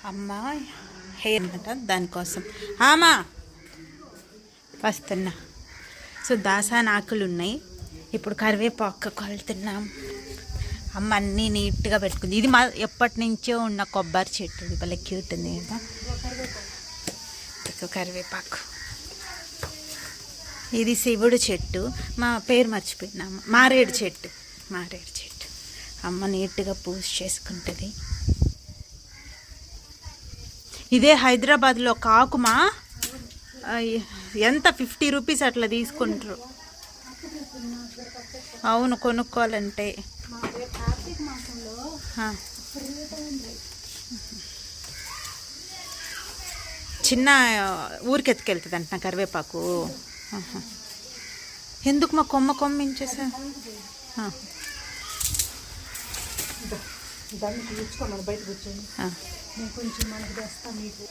అమ్మ హెయిర్ అనమాట, దానికోసం ఆమా వస్తున్నా. సో దాసాన ఆకులు ఉన్నాయి, ఇప్పుడు కరివేపాకు కొలుతున్నాం. అమ్మ అన్నీ నీట్గా పెట్టుకుంది. ఇది మా ఎప్పటి నుంచో ఉన్న కొబ్బరి చెట్టు, ఇది భలే క్యూట్ ఉంది కదా. కరివేపాకు, ఇది శివుడు చెట్టు, మా పేరు మర్చిపోయినాము, మారేడు చెట్టు. మారేడు చెట్టు అమ్మ నీట్గా పూజ చేసుకుంటుంది. ఇదే హైదరాబాద్లో కాకుమా, ఎంత 50 రూపీస్ అట్లా తీసుకుంటారు. అవును, కొనుక్కోవాలంటే. చిన్న ఊరికి ఎత్తుకెళ్తుంది అంట నా కరివేపాకు. ఎందుకు మా కొమ్మించేసా. దాన్ని బయట కూర్చొని కొంచెం మనకు తెస్తాను మీకు.